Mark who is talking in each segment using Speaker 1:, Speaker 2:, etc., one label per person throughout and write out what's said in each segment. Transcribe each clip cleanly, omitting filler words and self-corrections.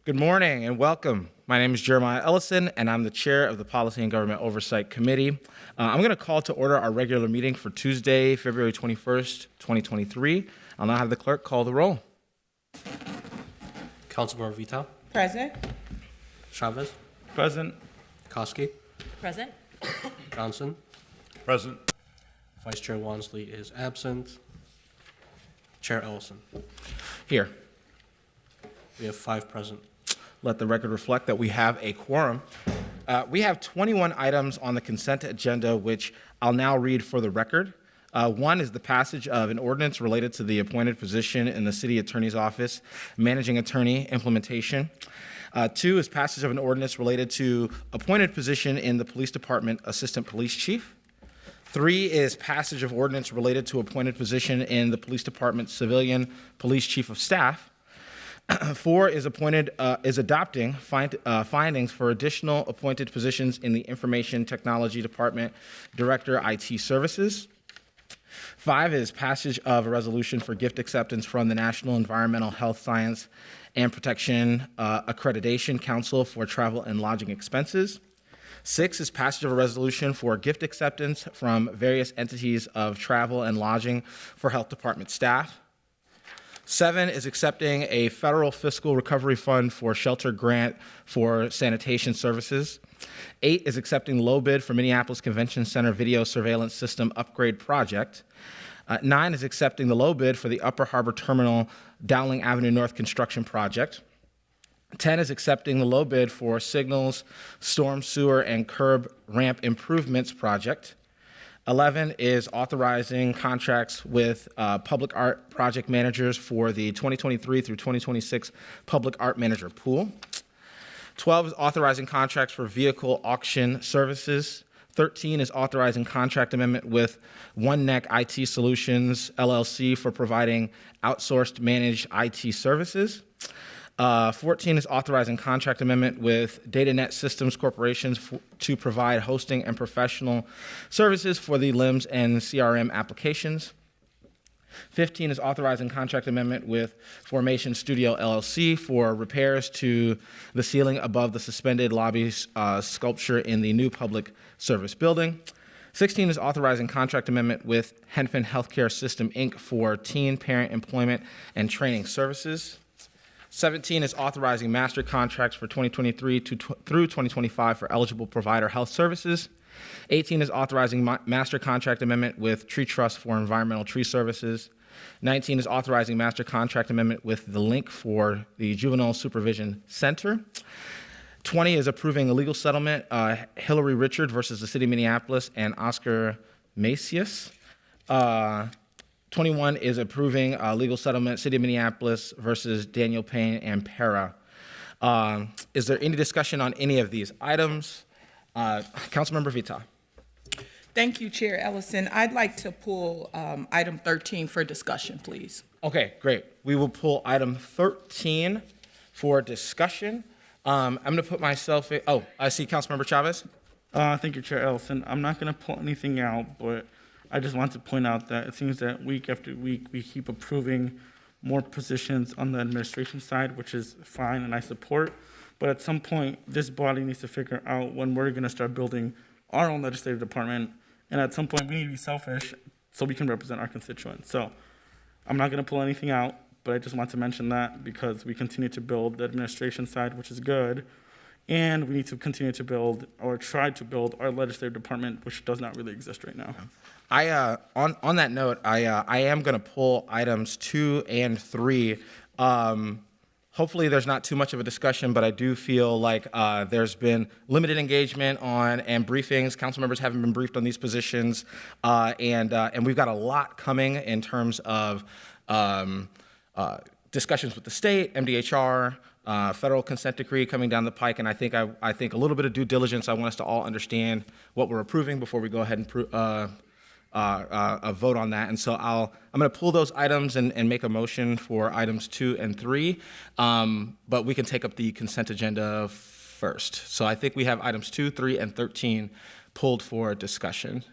Speaker 1: Good morning and welcome. My name is Jeremiah Ellison, and I'm the chair of the Policy and Government Oversight Committee. I'm going to call to order our regular meeting for Tuesday, February 21st, 2023. I'll now have the clerk call the roll.
Speaker 2: Councilmember Vita,
Speaker 3: Present.
Speaker 2: Chavez,
Speaker 4: Present.
Speaker 2: Koski,
Speaker 3: Present.
Speaker 2: Johnson,
Speaker 4: Present.
Speaker 2: Vice Chair Wansley is absent. Chair Ellison.
Speaker 1: Here,
Speaker 2: We have 5 present.
Speaker 1: let the record reflect that we have a quorum. We have 21 items on the consent agenda, which I'll now read for the record. One is the passage of an ordinance related to the appointed position in the city attorney's office, managing attorney implementation. 2 is passage of an ordinance related to appointed position in the police department, assistant police chief. 3 is passage of ordinance related to appointed position in the police department, civilian police chief of staff. 4 is adopting findings for additional appointed positions in the Information Technology Department, Director, IT Services. 5 is passage of a resolution for gift acceptance from the National Environmental Health Science and Protection Accreditation Council for travel and lodging expenses. 6 is passage of a resolution for gift acceptance from various entities of travel and lodging for health department staff. 7 is accepting a federal fiscal recovery fund for shelter grant for sanitation services. 8 is accepting low bid for Minneapolis Convention Center video surveillance system upgrade project. 9 is accepting the low bid for the Upper Harbor Terminal Dowling Avenue North construction project. 10 is accepting the low bid for signals, storm sewer, and curb ramp improvements project. 11 is authorizing contracts with public art project managers for the 2023 through 2026 public art manager pool. 12 is authorizing contracts for vehicle auction services. 13 is authorizing contract amendment with One Neck IT Solutions, LLC, for providing outsourced managed IT services. 14 is authorizing contract amendment with DataNet Systems Corporation to provide hosting and professional services for the LIMS and CRM applications. 15 is authorizing contract amendment with Formation Studio LLC for repairs to the ceiling above the suspended lobby sculpture in the new public service building. 16 is authorizing contract amendment with Henfin Healthcare System, Inc. for teen parent employment and training services. 17 is authorizing master contracts for 2023 through 2025 for eligible provider health services. 18 is authorizing master contract amendment with Tree Trust for environmental tree services. 19 is authorizing master contract amendment with the Link for the Juvenile Supervision Center. 20 is approving a legal settlement, Hillary Richard versus the City of Minneapolis and Oscar Macias. 21 is approving legal settlement, City of Minneapolis versus Daniel Payne and Para. Is there any discussion on any of these items? Councilmember Vita.
Speaker 3: Thank you, Chair Ellison. I'd like to pull item 13 for discussion, please.
Speaker 1: Okay, great. We will pull item 13 for discussion. I'm going to put myself in. Oh, I see Councilmember Chavez.
Speaker 4: Thank you, Chair Ellison. I'm not going to pull anything out, but I just want to point out that it seems that week after week we keep approving more positions on the administration side, which is fine and I support. But at some point, this body needs to figure out when we're going to start building our own legislative department. And at some point, we need to be selfish so we can represent our constituents. So I'm not going to pull anything out, but I just want to mention that because we continue to build the administration side, which is good. And we need to continue to build or try to build our legislative department, which does not really exist right now.
Speaker 1: On that note, I am going to pull items 2 and 3. Hopefully there's not too much of a discussion, but I do feel like there's been limited engagement on and briefings. Council members haven't been briefed on these positions, and we've got a lot coming in terms of discussions with the state, MDHR, federal consent decree coming down the pike, and I think a little bit of due diligence. I want us to all understand what we're approving before we go ahead and vote on that. And so I'm going to pull those items and make a motion for items 2 and 3, but we can take up the consent agenda first. So I think we have items 2, 3, and 13 pulled for discussion,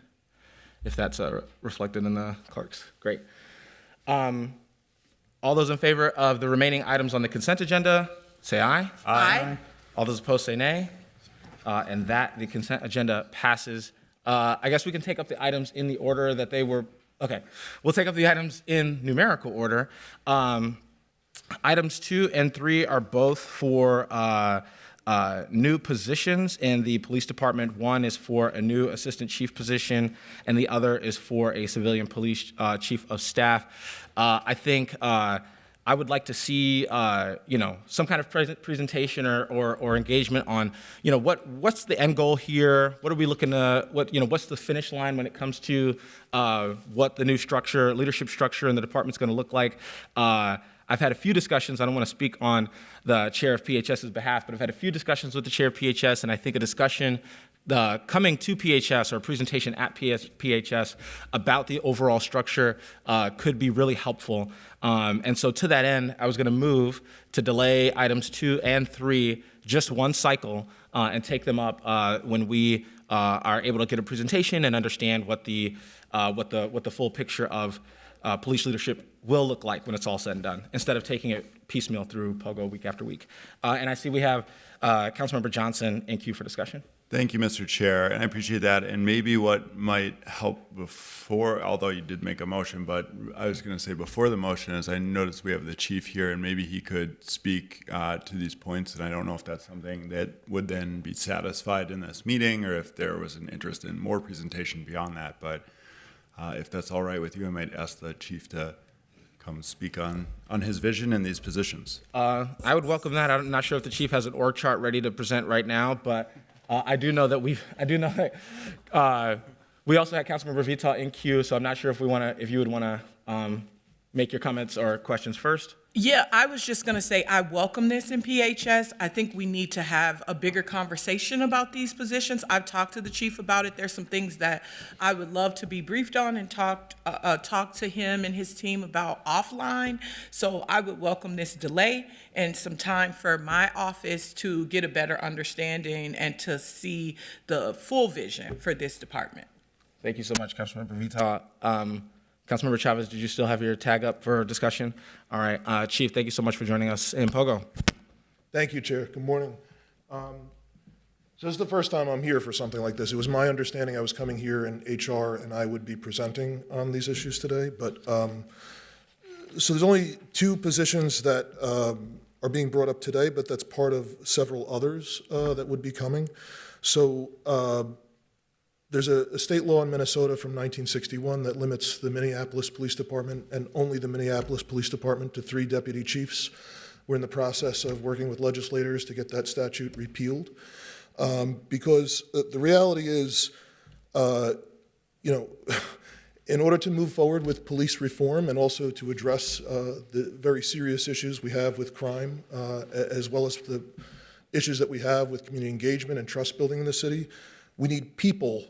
Speaker 1: if that's reflected in the clerks. Great. All those in favor of the remaining items on the consent agenda, say aye.
Speaker 3: Aye.
Speaker 1: All those opposed say nay. And the consent agenda passes. I guess we can take up the items in the order that they were. Okay, we'll take up the items in numerical order. Items 2 and 3 are both for new positions in the police department. One is for a new assistant chief position, and the other is for a civilian police chief of staff. I think I would like to see, some kind of presentation or engagement on, what's the end goal here? What are we looking to? What's the finish line when it comes to what the new leadership structure in the department's going to look like? I've had a few discussions. I don't want to speak on the chair of PHS's behalf, but I've had a few discussions with the chair of PHS, and I think a discussion coming to PHS or a presentation at PHS about the overall structure could be really helpful. And so to that end, I was going to move to delay items 2 and 3 just one cycle and take them up when we are able to get a presentation and understand what the full picture of police leadership will look like when it's all said and done, instead of taking it piecemeal through POGO week after week. And I see we have Councilmember Johnson in queue for discussion.
Speaker 5: Thank you, Mr. Chair, and I appreciate that. And maybe what might help before, although you did make a motion, but I was going to say before the motion is I noticed we have the chief here, and maybe he could speak to these points. And I don't know if that's something that would then be satisfied in this meeting, or if there was an interest in more presentation beyond that. But if that's all right with you, I might ask the chief to come speak on his vision in these positions.
Speaker 1: I would welcome that. I'm not sure if the chief has an org chart ready to present right now, but I do know that we also had Councilmember Vita in queue, so I'm not sure if you would want to make your comments or questions first.
Speaker 3: Yeah, I was just going to say I welcome this in PHS. I think we need to have a bigger conversation about these positions. I've talked to the chief about it. There's some things that I would love to be briefed on and talk to him and his team about offline. So I would welcome this delay and some time for my office to get a better understanding and to see the full vision for this department.
Speaker 1: Thank you so much, Councilmember Vita. Councilmember Chavez, did you still have your tag up for discussion? All right, Chief, thank you so much for joining us in POGO.
Speaker 6: Thank you, Chair. Good morning. So this is the first time I'm here for something like this. It was my understanding I was coming here in HR and I would be presenting on these issues today. But so there's only 2 positions that are being brought up today, but that's part of several others that would be coming. So there's a state law in Minnesota from 1961 that limits the Minneapolis Police Department and only the Minneapolis Police Department to 3 deputy chiefs. We're in the process of working with legislators to get that statute repealed. Because the reality is, in order to move forward with police reform and also to address the very serious issues we have with crime, as well as the issues that we have with community engagement and trust building in the city, we need people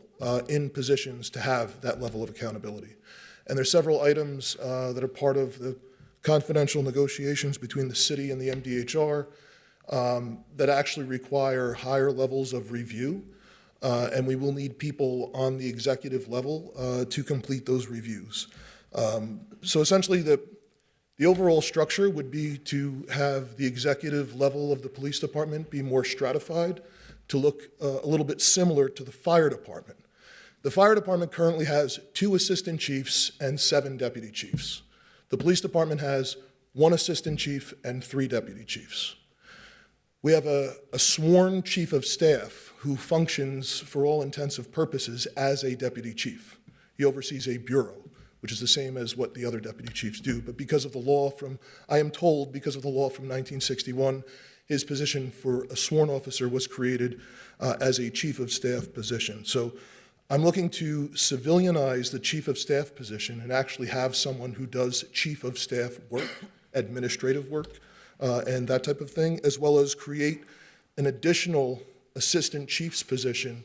Speaker 6: in positions to have that level of accountability. And there's several items that are part of the confidential negotiations between the city and the MDHR that actually require higher levels of review, and we will need people on the executive level to complete those reviews. So essentially the overall structure would be to have the executive level of the police department be more stratified, to look a little bit similar to the fire department. The fire department currently has 2 assistant chiefs and 7 deputy chiefs. The police department has 1 assistant chief and 3 deputy chiefs. We have a sworn chief of staff who functions for all intents purposes as a deputy chief. He oversees a bureau, which is the same as what the other deputy chiefs do. But because of the law I am told, because of the law from 1961, his position for a sworn officer was created as a chief of staff position. So I'm looking to civilianize the chief of staff position and actually have someone who does chief of staff work, administrative work, and that type of thing, as well as create an additional assistant chief's position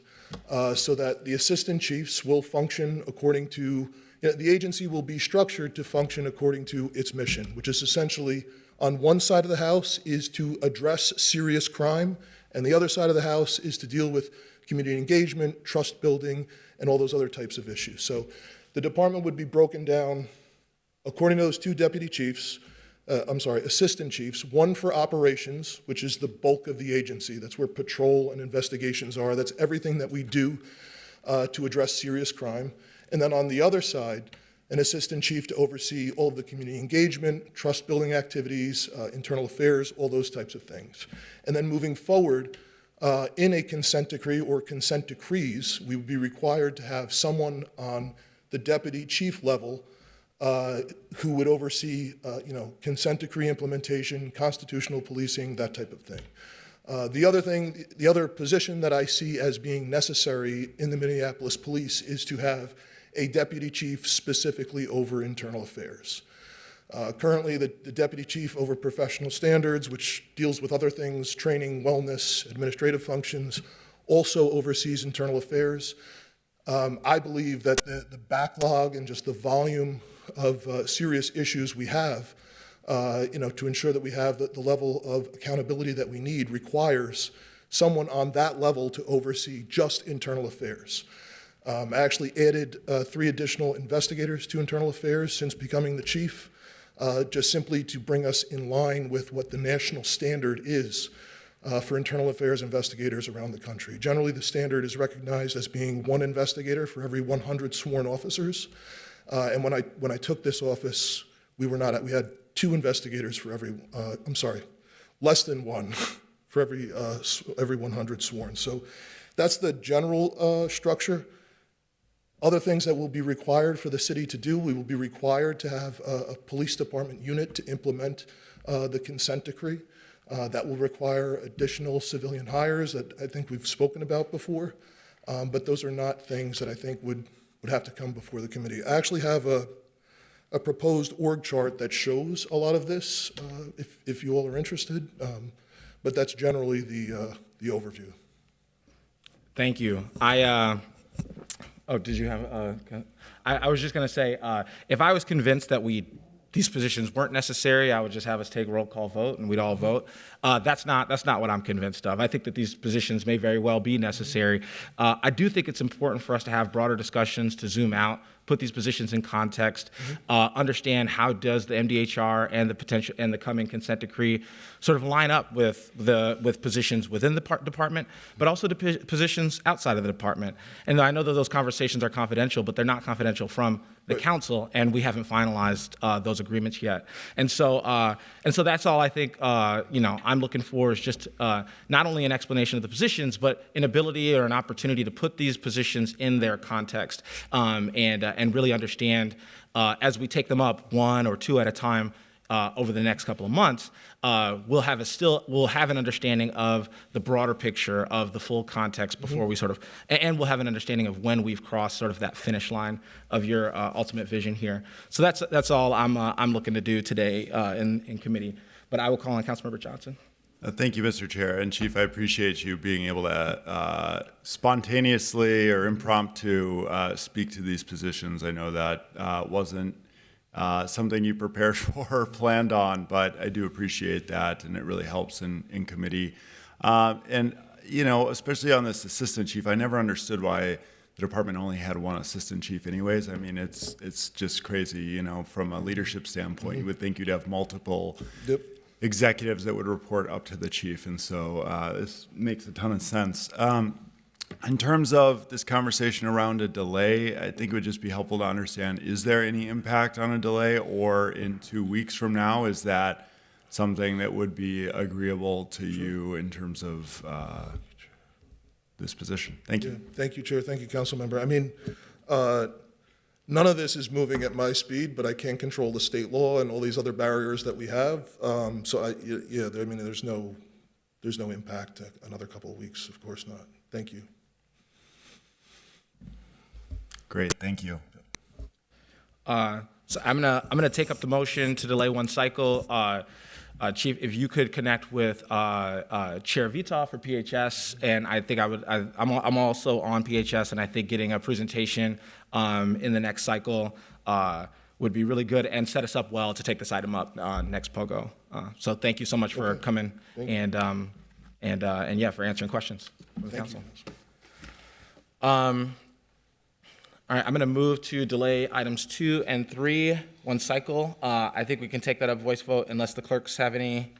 Speaker 6: so that the assistant chiefs will function according to, the agency will be structured to function according to its mission, which is essentially on one side of the house is to address serious crime, and the other side of the house is to deal with community engagement, trust building, and all those other types of issues. So the department would be broken down according to those 2 deputy chiefs. assistant chiefs, one for operations, which is the bulk of the agency. That's where patrol and investigations are. That's everything that we do to address serious crime. And then on the other side, an assistant chief to oversee all of the community engagement, trust-building activities, internal affairs, all those types of things. And then moving forward, in a consent decree or consent decrees, we would be required to have someone on the deputy chief level who would oversee, consent decree implementation, constitutional policing, that type of thing. The other position that I see as being necessary in the Minneapolis Police is to have a deputy chief specifically over internal affairs. Currently, the deputy chief over professional standards, which deals with other things, training, wellness, administrative functions, also oversees internal affairs. I believe that the backlog and just the volume of serious issues we have, to ensure that we have the level of accountability that we need requires someone on that level to oversee just internal affairs. I actually added 3 additional investigators to internal affairs since becoming the chief, just simply to bring us in line with what the national standard is for internal affairs investigators around the country. Generally, the standard is recognized as being 1 investigator for every 100 sworn officers. And when I took this office, we had 2 investigators for every, less than 1 for every 100 sworn. So that's the general structure. Other things that will be required for the city to do, we will be required to have a police department unit to implement the consent decree. That will require additional civilian hires that I think we've spoken about before, but those are not things that I think would have to come before the committee. I actually have a proposed org chart that shows a lot of this, if you all are interested, but that's generally the overview.
Speaker 1: Thank you. Did you have? I was just going to say, if I was convinced that these positions weren't necessary, I would just have us take a roll call vote and we'd all vote. That's not what I'm convinced of. I think that these positions may very well be necessary. I do think it's important for us to have broader discussions, to zoom out, put these positions in context, understand how does the MDHR and the potential and the coming consent decree sort of line up with positions within the department, but also the positions outside of the department. And I know that those conversations are confidential, but they're not confidential from the council, and we haven't finalized those agreements yet. And so that's all I think. I'm looking for is just not only an explanation of the positions, but an ability or an opportunity to put these positions in their context and really understand as we take them up 1 or 2 at a time over the next couple of months. We'll have an understanding of the broader picture of the full context before we and we'll have an understanding of when we've crossed sort of that finish line of your ultimate vision here. So that's all I'm looking to do today in committee. But I will call on Councilmember Johnson.
Speaker 5: Thank you, Mr. Chair. And Chief, I appreciate you being able to spontaneously or impromptu speak to these positions. I know that wasn't something you prepared for or planned on, but I do appreciate that, and it really helps in committee. And, especially on this assistant chief, I never understood why the department only had 1 assistant chief anyways. I mean, it's just crazy, from a leadership standpoint. You would think you'd have multiple executives that would report up to the chief, and so this makes a ton of sense. In terms of this conversation around a delay, I think it would just be helpful to understand, is there any impact on a delay, or in 2 weeks from now, is that something that would be agreeable to you in terms of this position? Thank you.
Speaker 6: Yeah, thank you, Chair. Thank you, Council Member. I mean, none of this is moving at my speed, but I can't control the state law and all these other barriers that we have. There's no impact another couple of weeks. Of course not. Thank you.
Speaker 5: Great, thank you.
Speaker 1: So I'm gonna take up the motion to delay 1 cycle. Chief, if you could connect with Chair Vita for PHS, and I think I'm also on PHS, and I think getting a presentation in the next cycle would be really good and set us up well to take this item up next POGO. So thank you so much for coming and for answering questions from the council. All All right, I'm going to move to delay items 2 and 3, one cycle. I think we can take that up voice vote unless the clerks have any.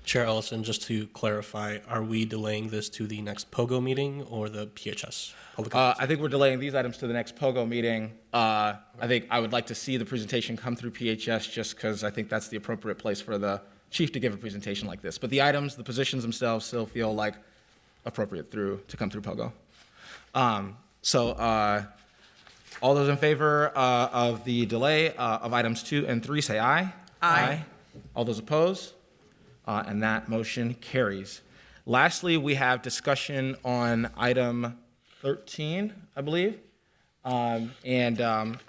Speaker 2: Chair Ellison, just to clarify, are we delaying this to the next POGO meeting or the PHS? Public Comments?
Speaker 1: I think we're delaying these items to the next POGO meeting. I think I would like to see the presentation come through PHS just because I think that's the appropriate place for the chief to give a presentation like this. But the items, the positions themselves still feel like appropriate to come through POGO. All those in favor of the delay of items 2 and 3, say aye.
Speaker 3: Aye.
Speaker 1: All those opposed? And that motion carries. Lastly, we have discussion on item 13, I believe. I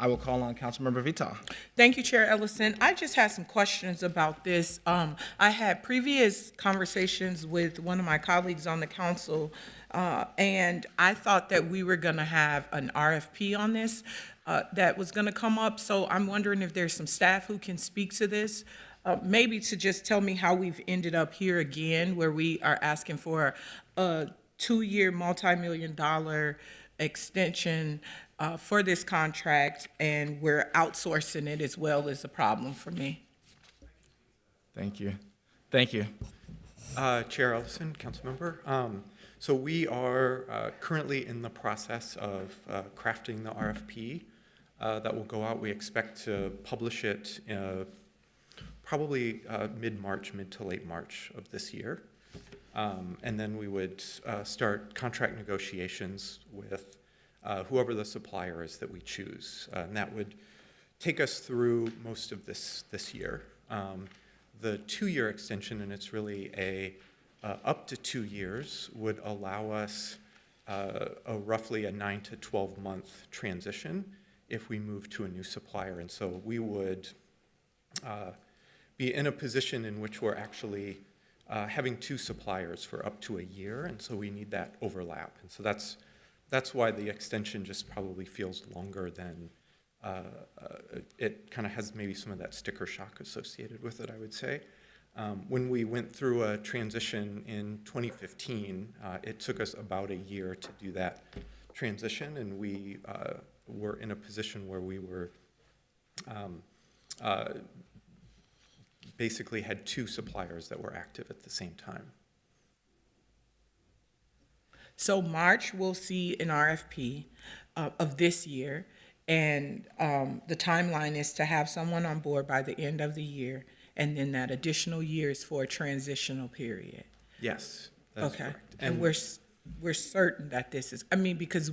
Speaker 1: will call on Councilmember Vita.
Speaker 3: Thank you, Chair Ellison. I just had some questions about this. I had previous conversations with one of my colleagues on the council, and I thought that we were going to have an RFP on this that was going to come up. So I'm wondering if there's some staff who can speak to this, maybe to just tell me how we've ended up here again, where we are asking for a 2-year, multi-million-dollar extension for this contract, and we're outsourcing it as well is a problem for me.
Speaker 1: Thank you. Thank you.
Speaker 7: Chair Ellison, Councilmember. So we are currently in the process of crafting the RFP that will go out. We expect to publish it probably mid-March, mid to late March of this year. And then we would start contract negotiations with whoever the supplier is that we choose. And that would take us through most of this year. The 2-year extension, and it's really up to 2 years, would allow us roughly a 9 to 12 month transition if we move to a new supplier. And so we would be in a position in which we're actually having 2 suppliers for up to a year, and so we need that overlap. And so that's why the extension just probably feels longer than it kind of has maybe some of that sticker shock associated with it, I would say. When we went through a transition in 2015, it took us about a year to do that transition, and we were in a position where we were basically had 2 suppliers that were active at the same time.
Speaker 3: So March, we'll see an RFP of this year, and the timeline is to have someone on board by the end of the year, and then that additional year is for a transitional period.
Speaker 7: Yes, that's
Speaker 3: Okay.
Speaker 7: correct.
Speaker 3: And we're certain that this is, because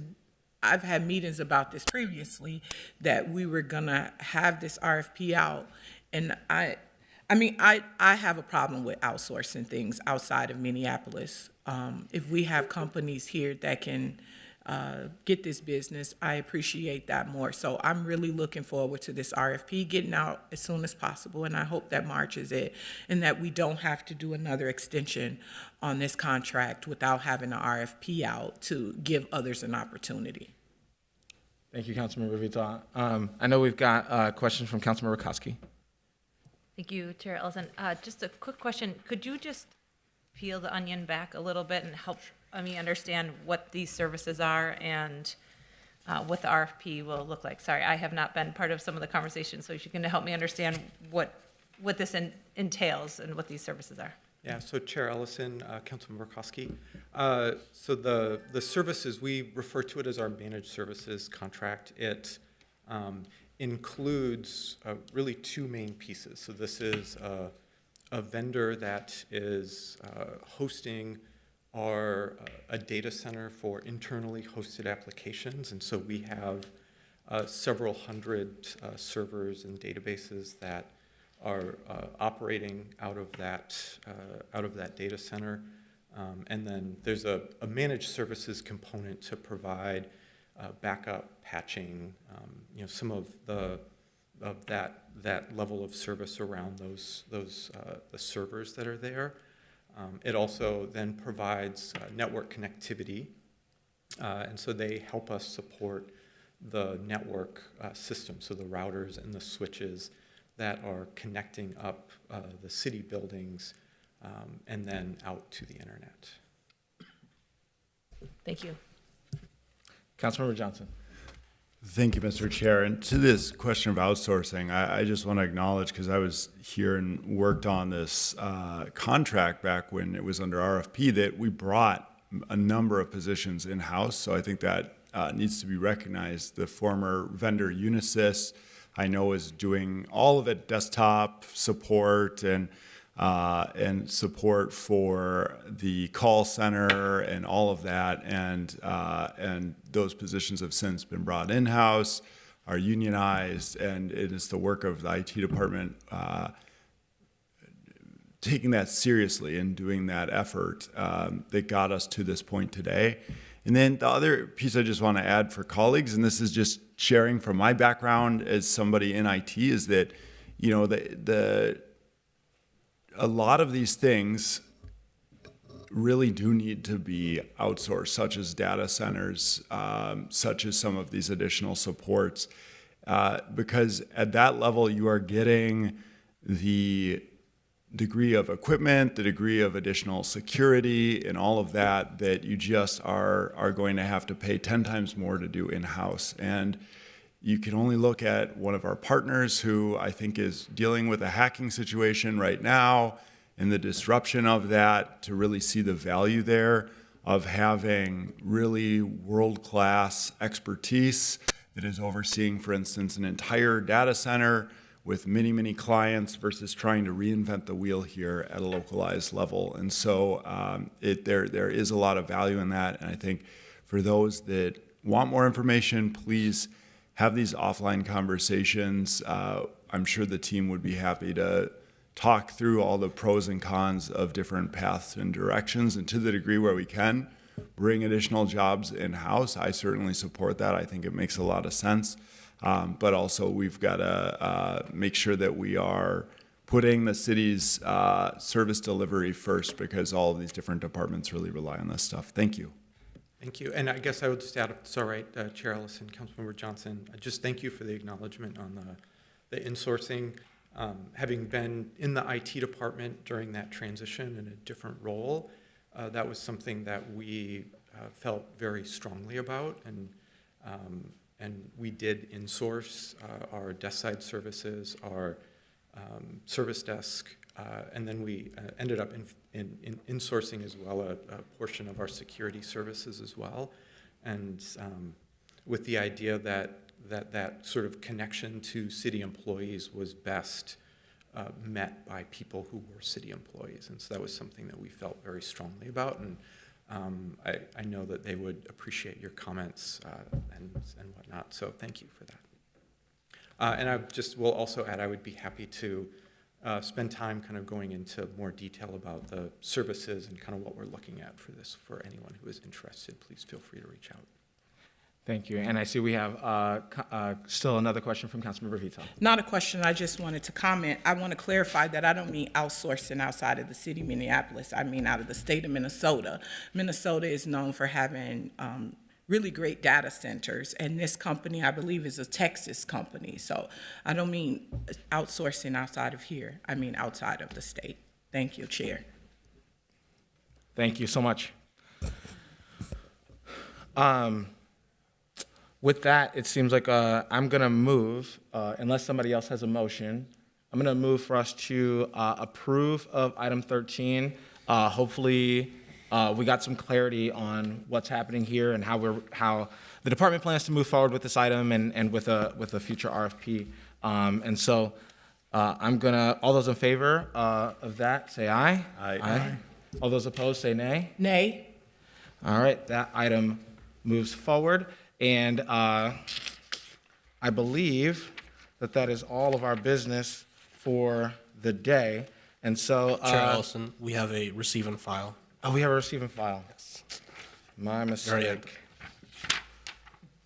Speaker 3: I've had meetings about this previously, that we were gonna have this RFP out, and I have a problem with outsourcing things outside of Minneapolis. If we have companies here that can get this business, I appreciate that more. So I'm really looking forward to this RFP getting out as soon as possible, and I hope that March is it, and that we don't have to do another extension on this contract without having an RFP out to give others an opportunity.
Speaker 1: Thank you, Councilmember Vita. I know we've got questions from Councilmember Koski.
Speaker 8: Thank you, Chair Ellison. Just a quick question. Could you just peel the onion back a little bit and help me understand what these services are and what the RFP will look like? Sorry, I have not been part of some of the conversations, so if you can help me understand what this entails and what these services are.
Speaker 7: Yeah, so Chair Ellison, Councilmember Koski. So the services, we refer to it as our managed services contract. It includes really 2 main pieces. So this is a vendor that is hosting a data center for internally hosted applications. And so we have several hundred servers and databases that are operating out of that data center. And then there's a managed services component to provide backup, patching, some of that level of service around the servers that are there. It also then provides network connectivity, and so they help us support the network system, so the routers and the switches that are connecting up the city buildings and then out to the internet.
Speaker 8: Thank you.
Speaker 1: Councilmember Johnson.
Speaker 5: Thank you, Mr. Chair. And to this question of outsourcing, I just want to acknowledge, because I was here and worked on this contract back when it was under RFP, that we brought a number of positions in-house. So I think that needs to be recognized. The former vendor Unisys, I know, is doing all of it, desktop support and support for the call center and all of that, and those positions have since been brought in-house, are unionized, and it is the work of the IT department taking that seriously and doing that effort that got us to this point today. And then the other piece I just want to add for colleagues, and this is just sharing from my background as somebody in IT, is that, you know, a lot of these things really do need to be outsourced, such as data centers, such as some of these additional supports, because at that level you are getting the degree of equipment, the degree of additional security, and all of that you just are going to have to pay 10 times more to do in-house. And you can only look at one of our partners who I think is dealing with a hacking situation right now and the disruption of that to really see the value there of having really world-class expertise that is overseeing, for instance, an entire data center with many, many clients versus trying to reinvent the wheel here at a localized level. And so there is a lot of value in that. And I think for those that want more information, please have these offline conversations. I'm sure the team would be happy to talk through all the pros and cons of different paths and directions. And to the degree where we can bring additional jobs in-house, I certainly support that. I think it makes a lot of sense. But also we've got to make sure that we are putting the city's service delivery first, because all of these different departments really rely on this stuff. Thank you.
Speaker 7: Thank you. And I guess I would just add, if it's all right, Chair Ellison, Councilmember Johnson, just thank you for the acknowledgement on the insourcing. Having been in the IT department during that transition in a different role, that was something that we felt very strongly about, and we did insource our desk side services, our service desk, and then we ended up in insourcing as well a portion of our security services as well, and with the idea that sort of connection to city employees was best met by people who were city employees, and so that was something that we felt very strongly about, and I know that they would appreciate your comments and whatnot, so thank you for that. And I just will also add, I would be happy to spend time kind of going into more detail about the services and kind of what we're looking at for this. For anyone who is interested, please feel free to reach out.
Speaker 1: Thank you. And I see we have still another question from Councilmember Vito.
Speaker 3: Not a question, I just wanted to comment. I want to clarify that I don't mean outsourcing outside of the city of Minneapolis. I mean out of the state of Minnesota. Minnesota is known for having really great data centers, and this company, I believe, is a Texas company. So I don't mean outsourcing outside of here. I mean outside of the state. Thank you, Chair.
Speaker 1: Thank you so much. With that, it seems like I'm going to move, unless somebody else has a motion, I'm going to move for us to approve of item 13. Hopefully, we got some clarity on what's happening here and how the department plans to move forward with this item and with a future RFP. And so I'm going to, all those in favor of that, say aye.
Speaker 5: Aye.
Speaker 1: All those opposed, say nay.
Speaker 3: Nay.
Speaker 1: All right, that item moves forward. And I believe that is all of our business for the day. And so,
Speaker 2: Chair Ellison, we have a receive and file.
Speaker 1: Oh, we have a receive and file. Yes. My
Speaker 2: Very end.
Speaker 1: mistake.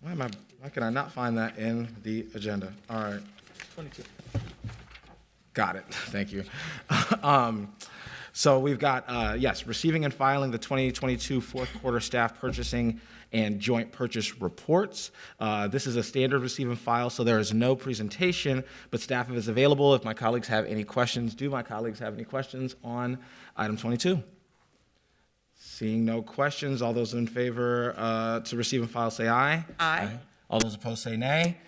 Speaker 1: Why can I not find that in the agenda? All right. 22. Got it. Thank you. So we've got, yes, receiving and filing the 2022 fourth quarter staff purchasing and joint purchase reports. This is a standard receive and file, so there is no presentation, but staff is available if my colleagues have any questions. Do my colleagues have any questions on item 22? Seeing no questions, all those in favor to receive and file say aye.
Speaker 3: Aye.
Speaker 1: All those opposed say nay.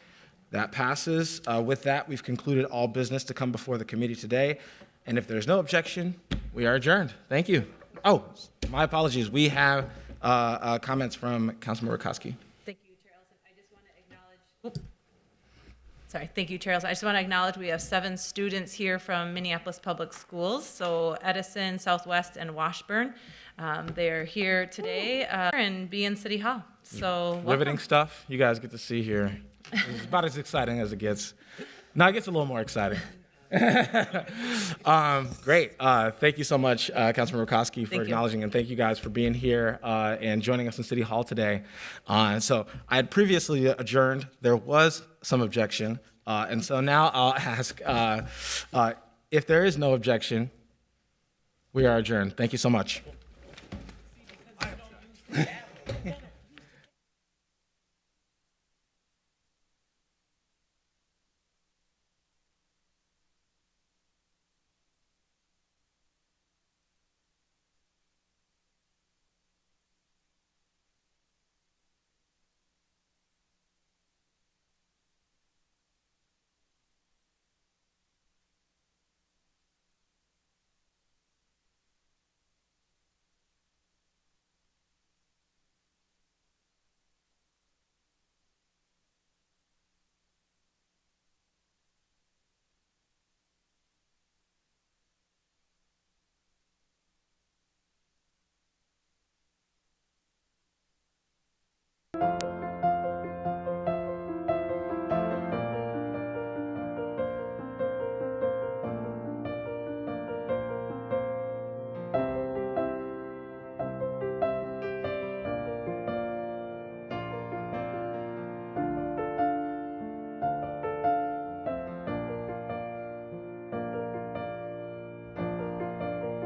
Speaker 1: That passes. With that, we've concluded all business to come before the committee today. And if there's no objection, we are adjourned. Thank you. Oh, my apologies. We have comments from Councilmember Koski.
Speaker 8: Thank you, Chair Ellison. I just want to acknowledge. Sorry, thank you, Chair Ellison. I just want to acknowledge we have 7 students here from Minneapolis Public Schools, so Edison, Southwest, and Washburn. They're here today and be in City Hall. So welcome.
Speaker 1: Riveting stuff you guys get to see here. It's about as exciting as it gets. Now it gets a little more exciting. Great. Thank you so much, Councilmember Koski, for acknowledging, and thank you guys for being here and joining us in City Hall today. So I had previously adjourned. There was some objection, and so now I'll ask if there is no objection, we are adjourned. Thank you so much.